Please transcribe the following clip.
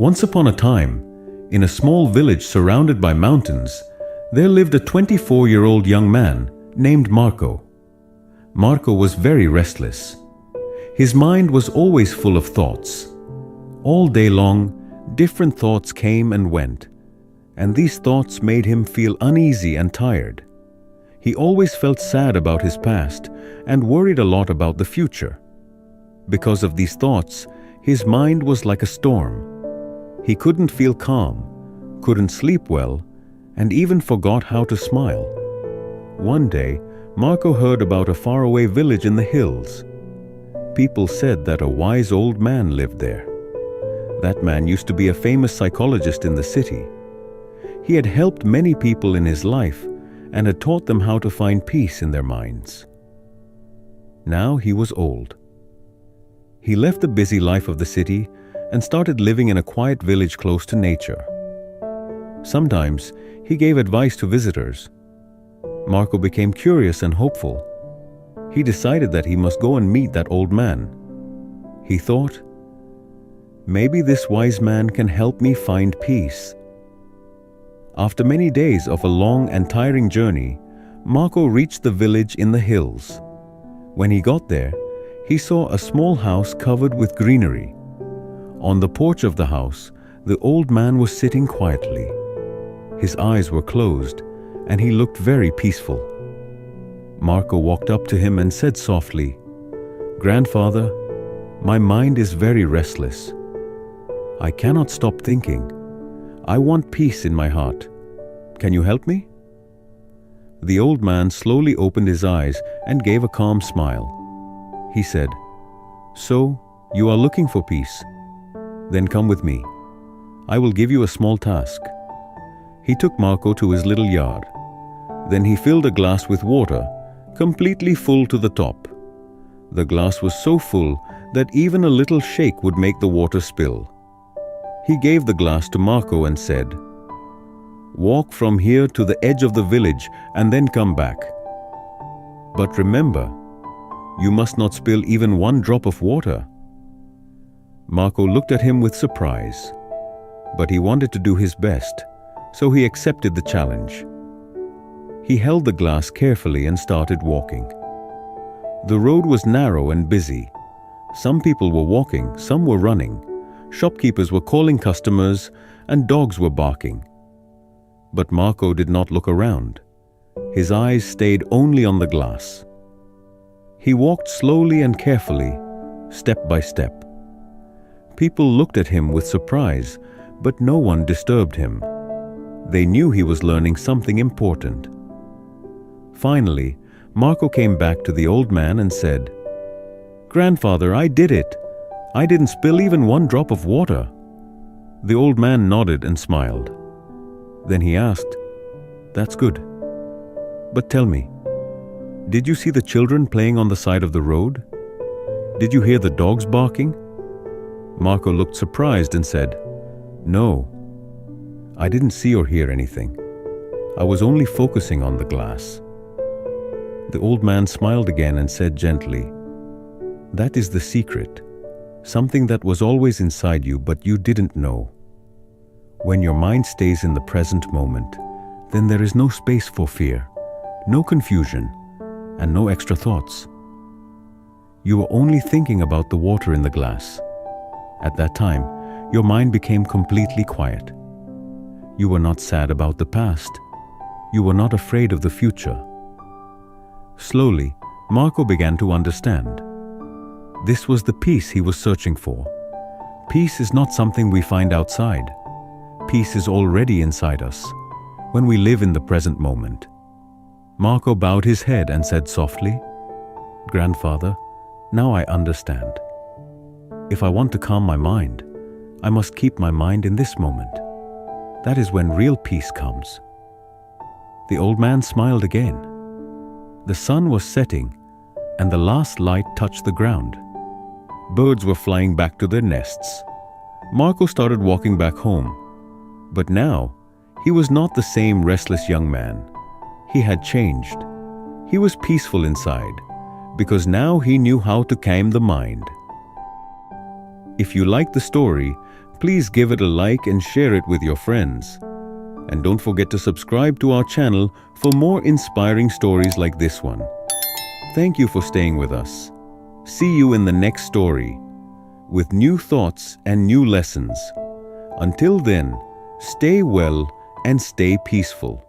Once upon a time, in a small village surrounded by mountains, there lived a 24-year-old young man named Marco. Marco was very restless. His mind was always full of thoughts. All day long, different thoughts came and went, and these thoughts made him feel uneasy and tired. He always felt sad about his past and worried a lot about the future. Because of these thoughts, his mind was like a storm. He couldn't feel calm, couldn't sleep well, and even forgot how to smile. One day, Marco heard about a faraway village in the hills. People said that a wise old man lived there. That man used to be a famous psychologist in the city. He had helped many people in his life and had taught them how to find peace in their minds. Now he was old. He left the busy life of the city and started living in a quiet village close to nature. Sometimes he gave advice to visitors. Marco became curious and hopeful. He decided that he must go and meet that old man. He thought, maybe this wise man can help me find peace. After many days of a long and tiring journey, Marco reached the village in the hills. When he got there, he saw a small house covered with greenery. On the porch of the house, the old man was sitting quietly. His eyes were closed, and he looked very peaceful. Marco walked up to him and said softly, "Grandfather, my mind is very restless. I cannot stop thinking. I want peace in my heart. Can you help me?" The old man slowly opened his eyes and gave a calm smile. He said, "So, you are looking for peace? Then come with me. I will give you a small task." He took Marco to his little yard. Then he filled a glass with water, completely full to the top. The glass was so full that even a little shake would make the water spill. He gave the glass to Marco and said, "Walk from here to the edge of the village and then come back. But remember, you must not spill even one drop of water." Marco looked at him with surprise, but he wanted to do his best, so he accepted the challenge. He held the glass carefully and started walking. The road was narrow and busy. Some people were walking, some were running. Shopkeepers were calling customers, and dogs were barking. But Marco did not look around. His eyes stayed only on the glass. He walked slowly and carefully, step by step. People looked at him with surprise, but no one disturbed him. They knew he was learning something important. Finally, Marco came back to the old man and said, "Grandfather, I did it. I didn't spill even one drop of water." The old man nodded and smiled. Then he asked, "That's good. But tell me, did you see the children playing on the side of the road? Did you hear the dogs barking?" Marco looked surprised and said, "No, I didn't see or hear anything. I was only focusing on the glass." The old man smiled again and said gently, "That is the secret, something that was always inside you but you didn't know. When your mind stays in the present moment, then there is no space for fear, no confusion, and no extra thoughts. You are only thinking about the water in the glass. At that time, your mind became completely quiet. You were not sad about the past. You were not afraid of the future." Slowly, Marco began to understand. This was the peace he was searching for. Peace is not something we find outside. Peace is already inside us, when we live in the present moment. Marco bowed his head and said softly, "Grandfather, now I understand. If I want to calm my mind, I must keep my mind in this moment. That is when real peace comes." The old man smiled again. The sun was setting, and the last light touched the ground. Birds were flying back to their nests. Marco started walking back home. But now, he was not the same restless young man. He had changed. He was peaceful inside, because now he knew how to calm the mind. If you like the story, Please give it a like and share it with your friends. And don't forget to subscribe to our channel for more inspiring stories like this one. Thank you for staying with us. See you in the next story with new thoughts and new lessons. Until then, stay well and stay peaceful.